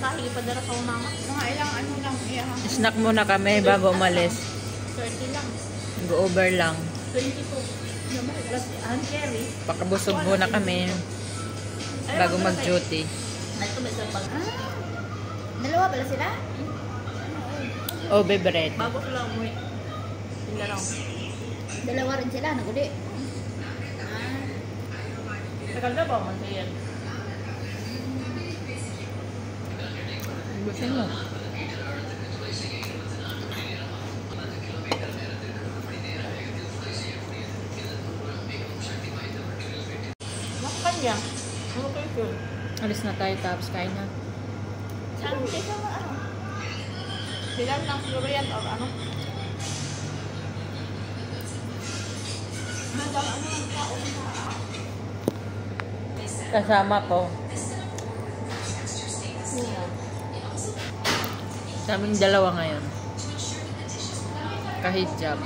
nakahingi pa dara sa mama. Mga ilang ano lang. Snack muna kami bago umalis. 30 lang. Go over lang. 22. Plus hand carry. Pakabusog muna kami bago mag-duty. Ito may isang pag... Dalawa pala sila? Oh, bread. Bago sila umuwi. Sila lang. Dalawa rin sila, naguli. Naganda ba man siya yan? Gusto mo? Makan niya. Ano kayo yun? Alis na tayo tapos kain na. Saan hindi siya ano? Sila lang siguro yan o ano? Kasama ko. Kaming dalawa ngayon. Kahijab.